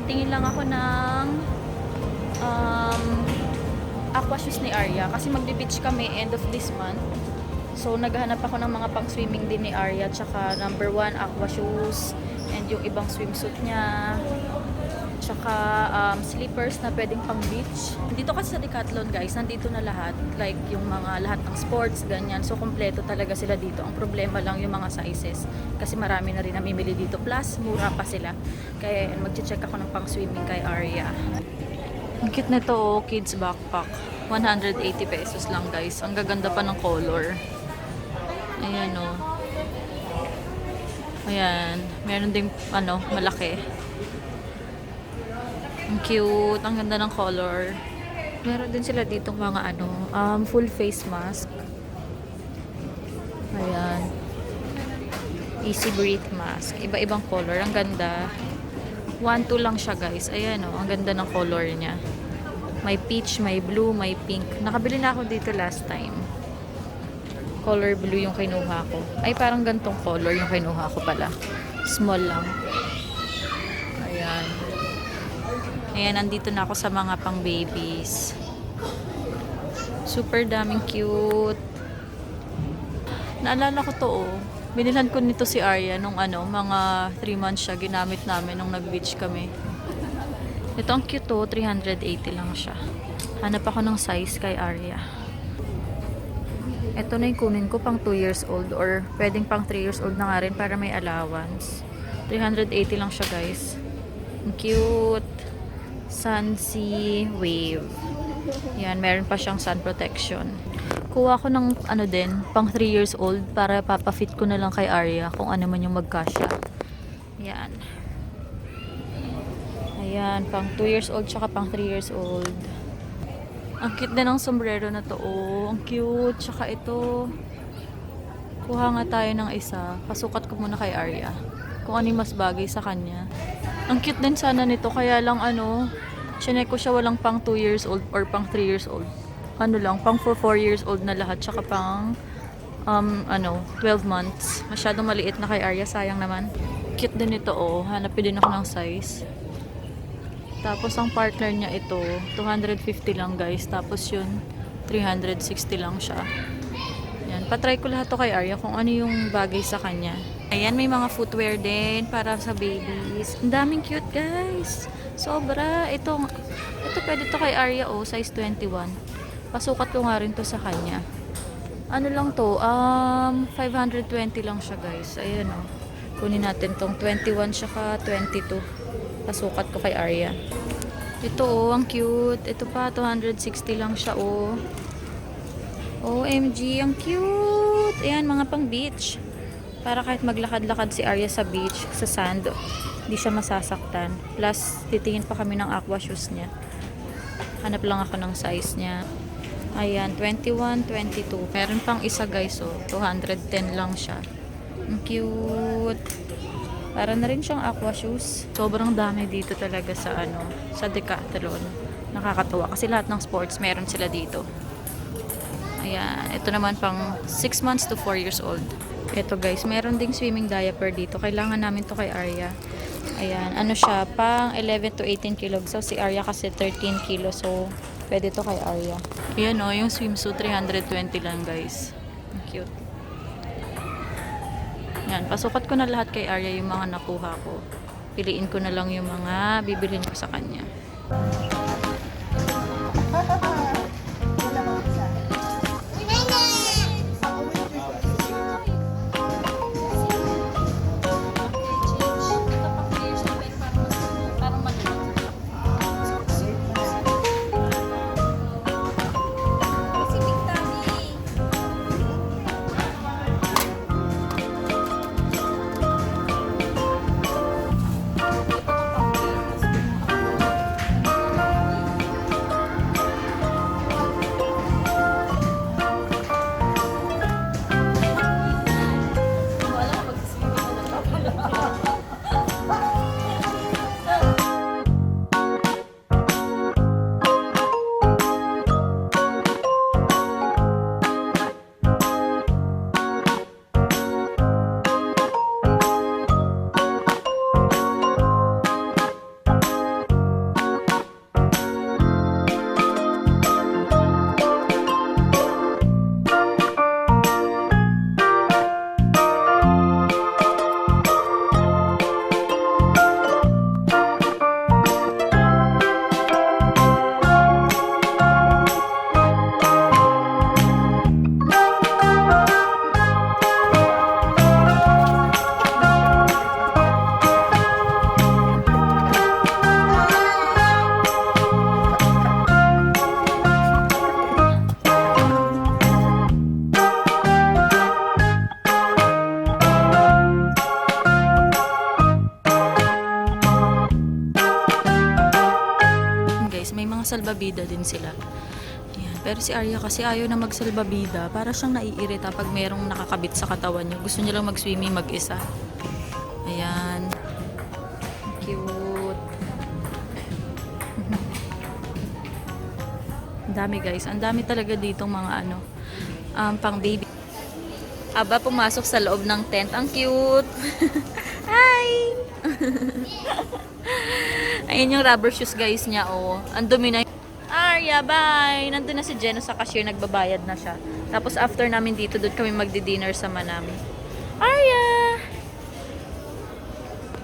Titingin lang ako ng um, aqua shoes ni Arya. Kasi magbe-beach kami end of this month. So, naghahanap ako ng mga pang-swimming din ni Arya. Tsaka, number 1, aqua shoes. And yung ibang swimsuit niya. Tsaka, slippers na pwedeng pang-beach. Dito kasi sa Decathlon, guys, nandito na lahat. Like, yung mga lahat ng sports, ganyan. So, kompleto talaga sila dito. Ang problema lang yung mga sizes. Kasi marami na rin namimili dito. Plus, mura pa sila. Kaya, mag-check ako ng pang-swimming kay Arya. Ang cute nito, oh, kids backpack. 180 pesos lang, guys. Ang gaganda pa ng color. Ayan, oh. Ayan. Meron ding, malaki. Ang cute. Ang ganda ng color. Meron din sila ditong mga, full face mask. Ayan. Easy breathe mask. Iba-ibang color. Ang ganda. 1-2 lang siya, guys. Ayan, oh. Ang ganda ng color niya. May peach, may blue, may pink. Nakabili na ako dito last time. Color blue yung kinuha ko. Ay, parang gantong color yung kinuha ko pala. Small lang. Ayan. Ayan, nandito na ako sa mga pang babies. Super daming cute. Naalala ko to, oh. Binilhan ko nito si Arya nung mga 3 months siya. Ginamit namin nung nag-beach kami. Ito ang cute, oh. 380 lang siya. Hanap ako ng size kay Arya. Ito na yung kunin ko pang 2 years old or pwedeng pang 3 years old na nga rin para may allowance. 380 lang siya, guys. Ang cute. Sunsea Wave. Yan, meron pa siyang sun protection. Kuha ko ng pang 3 years old para papafit ko na lang kay Arya kung ano man yung magkasya. Yan. Ayan, pang 2 years old tsaka pang 3 years old. Ang cute din ng sombrero na to, oh. Ang cute. Tsaka ito. Kuha nga tayo ng isa. Pasukat ko muna kay Arya. Kung ano mas bagay sa kanya. Ang cute din sana nito. Kaya lang chinek ko siya walang pang 2 years old or pang 3 years old. Pang 4 years old na lahat. Tsaka pang 12 months. Masyadong maliit na kay Arya. Sayang naman. Cute din ito, oh. Hanapin din ako ng size. Tapos, ang partner niya ito, 250 lang, guys. Tapos yun, 360 lang siya. Yan. Patry ko lahat to kay Arya kung ano yung bagay sa kanya. Ayan, may mga footwear din para sa babies. Ang daming cute, guys. Sobra. Ito pwede to kay Arya, oh. Size 21. Pasukat ko nga rin to sa kanya. Ano lang to? 520 lang siya, guys. Ayan, oh. Kunin natin tong 21 siya 22. Pasukat ko kay Arya. Ito, oh, ang cute. Ito pa, 260 lang siya, oh. OMG, ang cute. Ayan, mga pang beach. Para kahit maglakad-lakad si Arya sa beach, sa sand, hindi siya masasaktan. Plus, titingin pa kami ng aqua shoes niya. Hanap lang ako ng size niya. Ayan, 21, 22. Meron pang isa, guys, oh. 210 lang siya. Ang cute. Para na rin siyang aqua shoes. Sobrang dami dito talaga sa Decathlon. Nakakatuwa kasi lahat ng sports meron sila dito. Ayan, ito naman pang 6 months to 4 years old. Ito, guys, meron ding swimming diaper dito. Kailangan namin to kay Arya. Ayan, siya, pang 11 to 18 kilos. So, si Arya kasi 13 kilos. So, pwede to kay Arya. Ayan, oh, yung swimsuit 320 lang, guys. Ang cute. Yan, pasukat ko na lahat kay Arya yung mga nakuha ko. Piliin ko na lang yung mga bibilhin ko sa kanya. nagsasalbabida din sila. Ayan. Pero si Arya kasi ayaw na magsalbabida. Para siyang naiirita pag merong nakakabit sa katawan niya. Gusto niya lang mag-swimming mag-isa. Ayan. Cute. Ang dami guys. Ang dami talaga ditong mga pang baby. Aba, pumasok sa loob ng tent. Ang cute. Hi! Ayun yung rubber shoes guys niya, oh. Ang dumi na. Arya, bye! Nandun na si Jenna sa cashier, nagbabayad na siya. Tapos after namin dito, doon kami magdi-dinner sa Manam. Arya!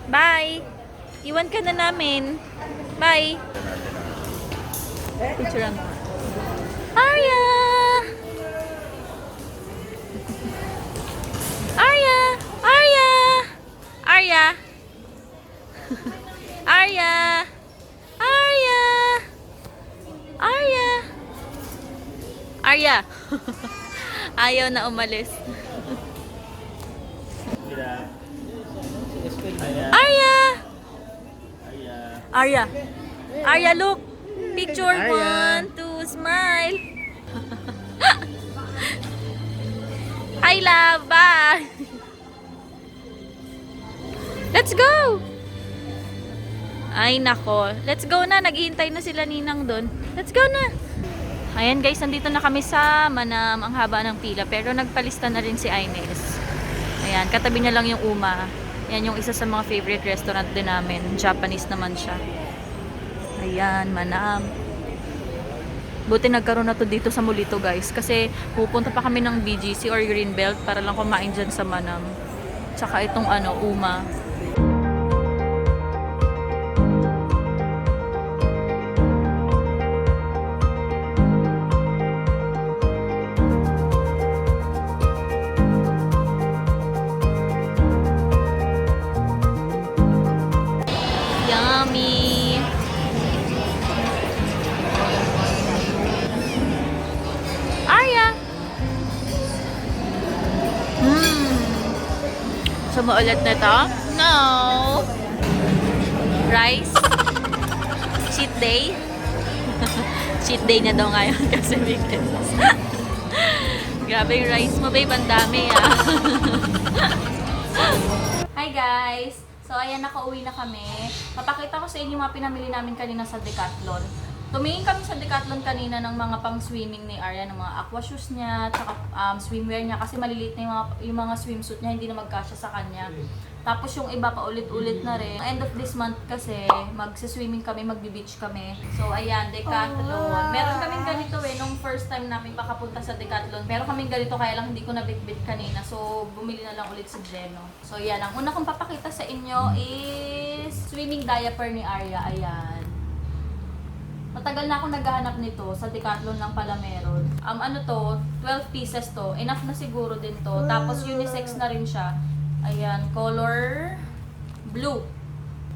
Bye! Iwan ka na namin. Bye! Picture mo. Arya! Arya! Arya! Arya! Arya! Arya! Arya! Arya! Ayaw na umalis. Arya! Arya! Arya, look! Picture, 1, 2, smile! Hi, love! Bye! Let's go! Ay, nako. Let's go na. Naghihintay na sila ninang doon. Let's go na! Ayan guys, nandito na kami sa Manam. Ang haba ng pila. Pero nagpalista na rin si Ines. Ayan, katabi niya lang yung Uma. Ayan yung isa sa mga favorite restaurant din namin. Japanese naman siya. Ayan, Manam. Buti nagkaroon na to dito sa Mulito guys. Kasi pupunta pa kami ng BGC or Greenbelt para lang kumain dyan sa Manam. Tsaka itong Uma. Yummy! Arya! Sumuulat na to? No! Rice? Cheat day? Cheat day na daw ngayon kasi weekends. Grabe yung rice mo, babe. Ang dami, ah. Hi, guys! So, ayan, nakauwi na kami. Papakita ko sa inyo mga pinamili namin kanina sa Decathlon. Tumingin kami sa Decathlon kanina ng mga pang-swimming ni Arya, ng mga aqua shoes niya, tsaka swimwear niya kasi maliliit na yung mga swimsuit niya, hindi na magkasya sa kanya. Tapos yung iba pa ulit-ulit na rin. End of this month kasi magsi-swimming kami, magbi-beach kami. So ayan, Decathlon. Meron kaming ganito nung first time namin makapunta sa Decathlon. Meron kaming ganito kaya lang hindi ko nabitbit kanina. So bumili na lang ulit si Jeno. So ayan, ang una kong papakita sa inyo is swimming diaper ni Arya. Ayan. Matagal na ako naghahanap nito. Sa Decathlon lang pala meron. 12 pieces to. Enough na siguro din to. Tapos unisex na rin siya. Ayan, color blue.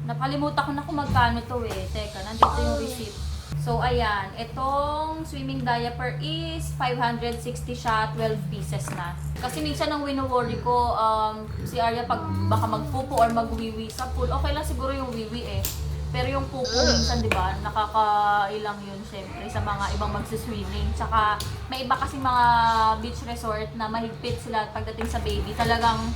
Nakalimutan ko na kung magkano to eh. Teka, nandito yung receipt. So, ayan. Itong swimming diaper is 560 siya, 12 pieces na. Kasi minsan ang wino-worry ko, si Arya pag baka magpupo or magwiwi sa pool, okay lang siguro yung wiwi eh. Pero yung pupo minsan, di ba, nakakailang yun syempre sa mga ibang magsiswimming. Tsaka may iba kasi mga beach resort na mahigpit sila pagdating sa baby. Talagang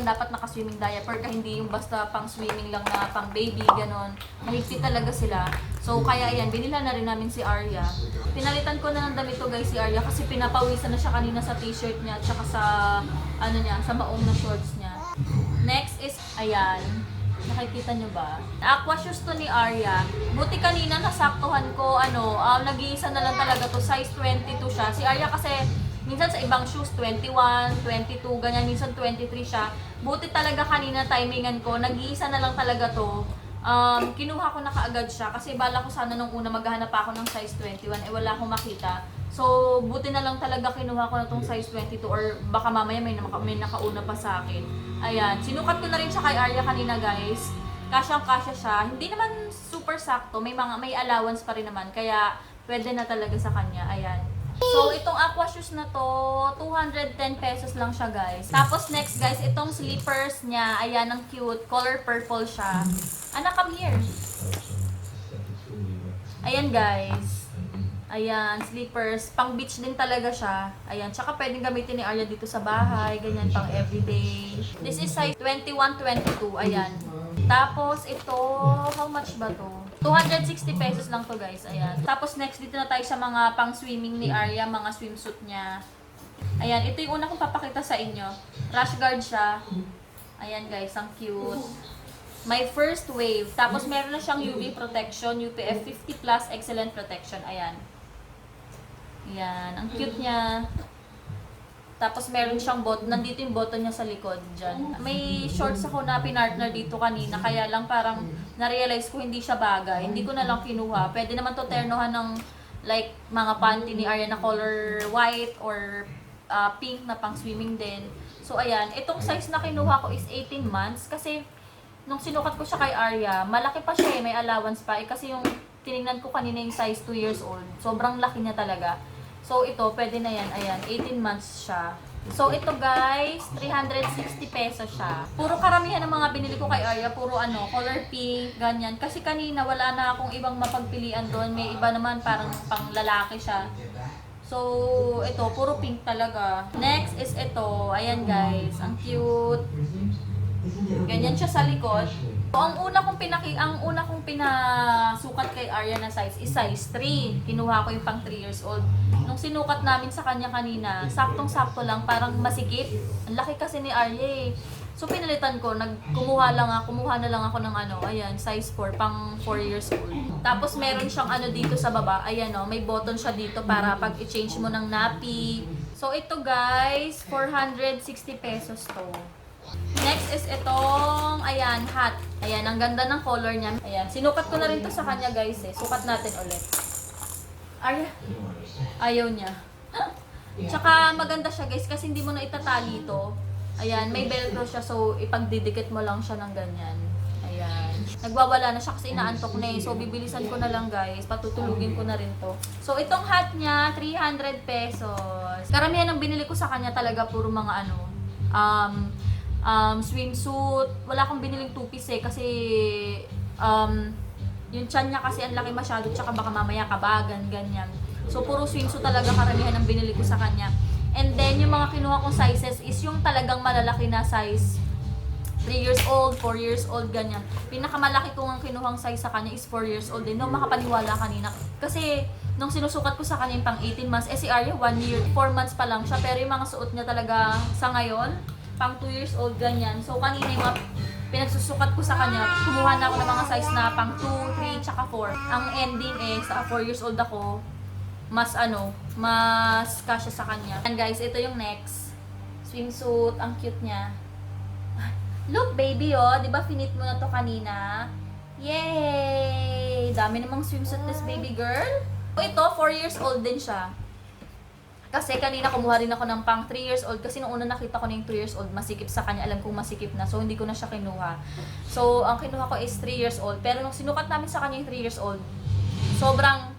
dapat naka-swimming diaper ka, hindi yung basta pang swimming lang na pang baby, ganon. Mahigpit talaga sila. So kaya ayan, binila na rin namin si Arya. Pinalitan ko na ng damit to guys si Arya kasi pinapawisan na siya kanina sa t-shirt niya at saka sa sa maong na shorts niya. Next is, ayan. Nakikita nyo ba? Aqua shoes to ni Arya. Buti kanina nasaktuhan ko, nag-iisa na lang talaga to. Size 22 siya. Si Arya kasi, minsan sa ibang shoes, 21, 22, ganyan. Minsan 23 siya. Buti talaga kanina timingan ko. Nag-iisa na lang talaga to. Kinuha ko na kaagad siya. Kasi bala ko sana nung una maghahanap ako ng size 21. Wala akong makita. So, buti na lang talaga kinuha ko na tong size 22 or baka mamaya may nakauna pa sa akin. Ayan, sinukat ko na rin siya kay Arya kanina guys. Kasyang-kasya siya. Hindi naman super sakto, may allowance pa rin naman. Kaya, pwede na talaga sa kanya. Ayan. So, itong aqua shoes na to, 210 pesos lang siya guys. Tapos next guys, itong slippers niya. Ayan, ang cute. Color purple siya. Anak, come here. Ayan guys. Ayan, slippers. Pang beach din talaga siya. Ayan, tsaka pwedeng gamitin ni Arya dito sa bahay. Ganyan, pang everyday. This is size 21-22. Ayan. Tapos ito, how much ba to? 260 pesos lang to guys. Ayan. Tapos next dito na tayo sa mga pang swimming ni Arya, mga swimsuit niya. Ayan, ito yung una kong papakita sa inyo. Rash guard siya. Ayan guys, ang cute. My first wave. Tapos meron na siyang UV protection, UPF 50+, excellent protection. Ayan. Ayan, ang cute niya. Tapos meron siyang nandito yung button niya sa likod dyan. May shorts ako na pinartner dito kanina, kaya lang parang na-realize ko hindi siya bagay. Hindi ko na lang kinuha. Pwede naman to ternohan ng like mga panty ni Arya na color white or pink na pang swimming din. So ayan, itong size na kinuha ko is 18 months kasi nung sinukat ko siya kay Arya, malaki pa siya may allowance pa kasi yung tiningnan ko kanina yung size 2 years old. Sobrang laki niya talaga. So ito, pwede na yan. Ayan, 18 months siya. So ito guys, 360 pesos siya. Puro karamihan ng mga binili ko kay Arya, puro color pink, ganyan. Kasi kanina wala na akong ibang mapagpilian doon. May iba naman parang pang lalaki siya. So ito, puro pink talaga. Next is ito. Ayan guys, ang cute. Ganyan siya sa likod. So, ang una kong pinasukat kay Arya na size is size 3. Kinuha ko yung pang 3 years old. Nung sinukat namin sa kanya kanina, saktong-sakto lang, parang masikip. Ang laki kasi ni Arya eh. So pinalitan ko, kumuha na lang ako ng ayan, size 4, pang 4 years old. Tapos meron siyang dito sa baba, ayan may button siya dito para pag i-change mo ng nappy. So ito guys, 460 pesos to. Next is itong, ayan, hat. Ayan, ang ganda ng color niya. Ayan, sinukat ko na rin to sa kanya guys eh. Sukat natin ulit. Arya, ayaw niya. Tsaka maganda siya guys kasi hindi mo na itatali to. Ayan, may velcro siya so ipagdidikit mo lang siya ng ganyan. Ayan. Nagwawala na siya kasi inaantok na eh. So bibilisan ko na lang guys. Patutulugin ko na rin to. So itong hat niya, 300 pesos. Karamihan ng binili ko sa kanya talaga puro mga swimsuit. Wala akong biniling two-piece eh kasi yung tiyan niya kasi ang laki masyado tsaka baka mamaya kabagan, ganyan. So puro swimsuit talaga karamihan ng binili ko sa kanya. And then yung mga kinuha kong sizes is yung talagang malalaki na size 3 years old, 4 years old, ganyan. Pinakamalaki kong ang kinuhang size sa kanya is 4 years old din. No, makapaniwala kanina. Kasi nung sinusukat ko sa kanya yung pang 18 months, si Arya 1 year, 4 months pa lang siya. Pero yung mga suot niya talaga sa ngayon, pang 2 years old, ganyan. So kanina yung mga pinagsusukat ko sa kanya, kumuha na ako ng mga size na pang 2, 3, tsaka 4. Ang ending sa 4 years old ako, mas mas kasya sa kanya. And guys, ito yung next. Swimsuit, ang cute niya. Look baby di ba finit mo na to kanina? Yay! Dami namang swimsuit this baby girl. Ito, 4 years old din siya. Kasi kanina kumuha rin ako ng pang 3 years old kasi nung una nakita ko na yung 2 years old, masikip sa kanya, alam kong masikip na. So hindi ko na siya kinuha. So ang kinuha ko is 3 years old. Pero nung sinukat namin sa kanya yung 3 years old, sobrang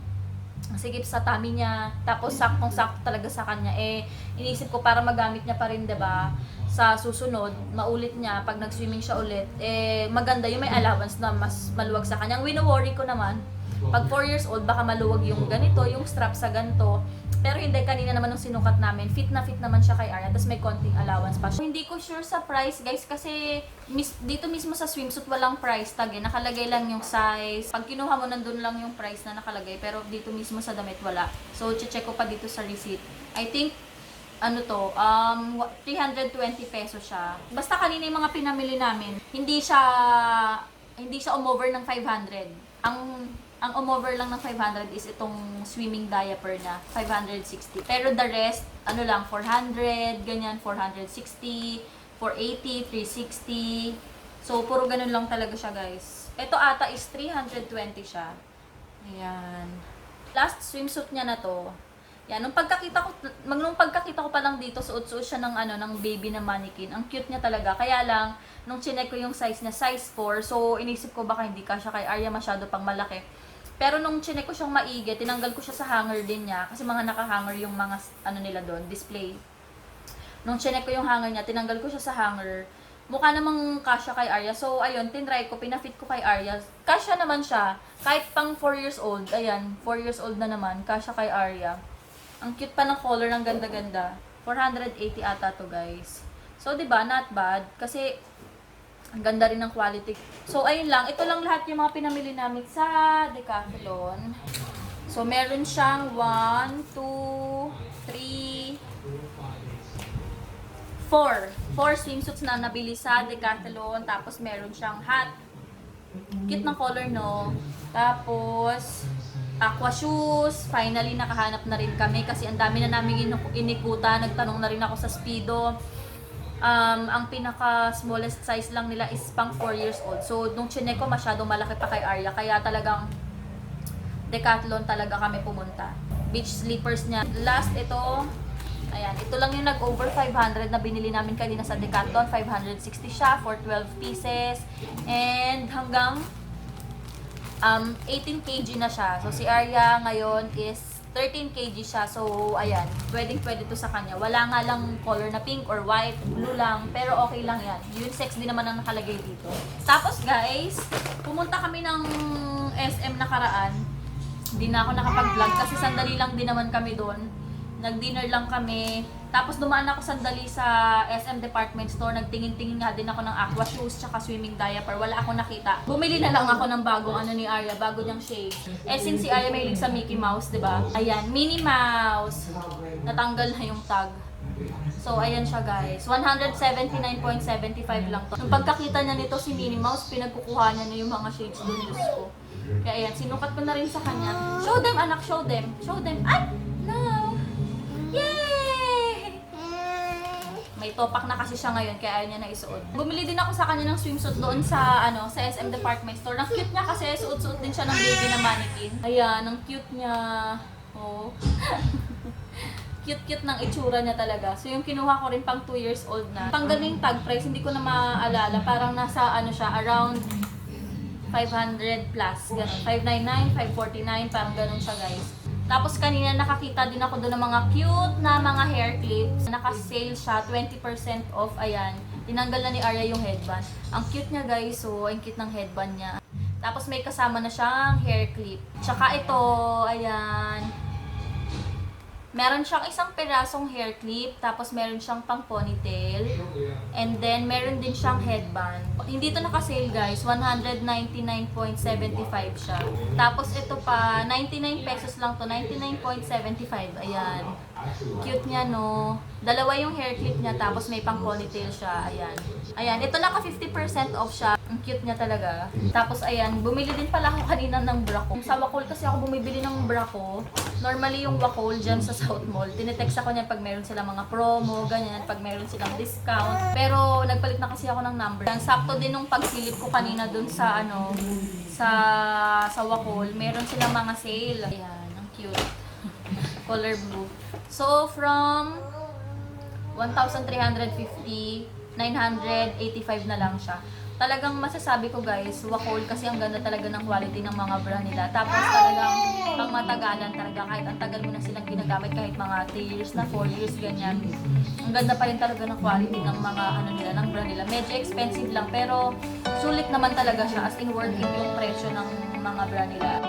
masikip sa tummy niya. Tapos saktong-sakto talaga sa kanya. Inisip ko para magamit niya pa rin, 'di ba? Sa susunod, maulit niya pag nag-swimming siya ulit, maganda yung may allowance na mas maluwag sa kanya. Ang wino-worry ko naman, pag 4 years old, baka maluwag yung ganito, yung strap sa ganito. Pero hindi, kanina naman nung sinukat namin, fit na fit naman siya kay Arya, tapos may konting allowance pa. Hindi ko sure sa price guys kasi dito mismo sa swimsuit walang price tag nakalagay lang yung size. Pag kinuha mo nandun lang yung price na nakalagay, pero dito mismo sa damit wala. So check ko pa dito sa receipt. I think 320 pesos siya. Basta kanina yung mga pinamili namin, hindi siya umover ng 500. Ang umover lang ng 500 is itong swimming diaper na 560. Pero the rest, lang 400, ganyan 460, 480, 360. So puro ganun lang talaga siya, guys. Ito ata is 320 siya. Ayan. Last swimsuit niya na to. Yan, nung pagkakita ko pa lang dito, suot-suot siya ng baby na mannequin. Ang cute niya talaga. Kaya lang, nung chinek ko yung size niya, size 4. So, inisip ko baka hindi kasya kay Arya, masyado pang malaki. Pero nung chinek ko siyang maigi, tinanggal ko siya sa hanger din niya. Kasi mga naka-hanger yung mga, nila doon, display. Nung chinek ko yung hanger niya, tinanggal ko siya sa hanger. mukha namang kasya kay Arya. So, ayun, tinry ko, pinafit ko kay Arya. Kasya naman siya. Kahit pang 4 years old. Ayan, 4 years old na naman. Kasya kay Arya. Ang cute pa ng color, ang ganda-ganda. 480 ata to guys. So, 'di ba not bad. Kasi, ang ganda rin ng quality. So, ayun lang. Ito lang lahat yung mga pinamili namin sa Decathlon. So, meron siyang 1, 2, 3, 4. 4 swimsuits na nabili sa Decathlon. Tapos, meron siyang hat. Cute ng color, no? Tapos, aqua shoes. Finally, nakahanap na rin kami kasi ang dami na namin inikutan. Nagtanong na rin ako sa Speedo. Ang pinaka-smallest size lang nila is pang 4 years old. So, nung chinek ko, masyadong malaki pa kay Arya. Kaya talagang Decathlon talaga kami pumunta. Beach slippers niya. Last, ito. Ayan, ito lang yung nag-over 500 na binili namin kanina sa Decathlon. 560 siya for 12 pieces. And hanggang 18 kg na siya. So, si Arya ngayon is 13 kg siya. So, ayan. Pwedeng-pwede to sa kanya. Wala nga lang color na pink or white, blue lang. Pero okay lang yan. Unisex din naman ang nakalagay dito. Tapos, guys, pumunta kami ng SM nakaraan. Hindi na ako nakapag-vlog kasi sandali lang din naman kami doon. Nag-dinner lang kami. Tapos dumaan ako sandali sa SM Department Store. Nagtingin-tingin nga din ako ng aqua shoes tsaka swimming diaper. Wala akong nakita. Bumili na lang ako ng bagong ano ni Arya, bago niyang shade. Eh since si Arya mahilig sa Mickey Mouse, 'di ba? Ayan, Minnie Mouse. Natanggal na yung tag. So ayan siya guys. 179.75 lang to. Nung pagkakita niya nito si Minnie Mouse, pinagkukuha niya na yung mga shades doon, Diyos ko. Kaya ayan, sinukat ko na rin sa kanya. Show them anak, show them. Show them. Ay! No! Yay! May topak na kasi siya ngayon kaya ayaw niya na isuot. Bumili din ako sa kanya ng swimsuit doon sa sa SM Department Store. Ang cute niya kasi suot-suot din siya ng baby na mannequin. Ayan, ang cute niya. Oh. Cute-cute ng itsura niya talaga. So yung kinuha ko rin pang 2 years old na. Tanggal na yung tag price, hindi ko na maalala. Parang nasa siya, around 500 plus. Ganun. 599, 549, parang ganun siya guys. Tapos kanina nakakita din ako doon ng mga cute na mga hair clips. Naka-sale siya, 20% off. Ayan, tinanggal na ni Arya yung headband. Ang cute niya guys, so ang cute ng headband niya. Tapos may kasama na siyang hair clip. Tsaka ito, ayan. Meron siyang isang perasong hair clip, tapos meron siyang pang ponytail. And then meron din siyang headband. Hindi to naka-sale guys, 199.75 siya. Tapos ito pa, 99 pesos lang to, 99.75. Ayan. Cute niya no. Dalawa yung hair clip niya, tapos may pang ponytail siya. Ayan. Ayan, ito naka 50% off siya. Ang cute niya talaga. Tapos ayan, bumili din pala ako kanina ng bra ko. Sa Wacoal kasi ako bumibili ng bra ko. Normally yung Wacoal dyan sa South Mall. Tinetext ako niya pag meron silang mga promo, ganyan, pag meron silang discount. Pero nagpalit na kasi ako ng number. Sakto din nung pagsilip ko kanina dun sa sa Wacoal, meron silang mga sale. Ayan, ang cute. Color blue. So from 1,350, 985 na lang siya. Talagang masasabi ko guys, Wacoal kasi ang ganda talaga ng quality ng mga bra nila. Tapos talagang pang matagalan talaga, kahit ang tagal mo na silang ginagamit, kahit mga 3 years na, 4 years, ganyan. Ang ganda pa rin talaga ng quality ng mga nila, ng bra nila. Medyo expensive lang pero sulit naman talaga siya, as in worth it yung presyo ng mga bra nila.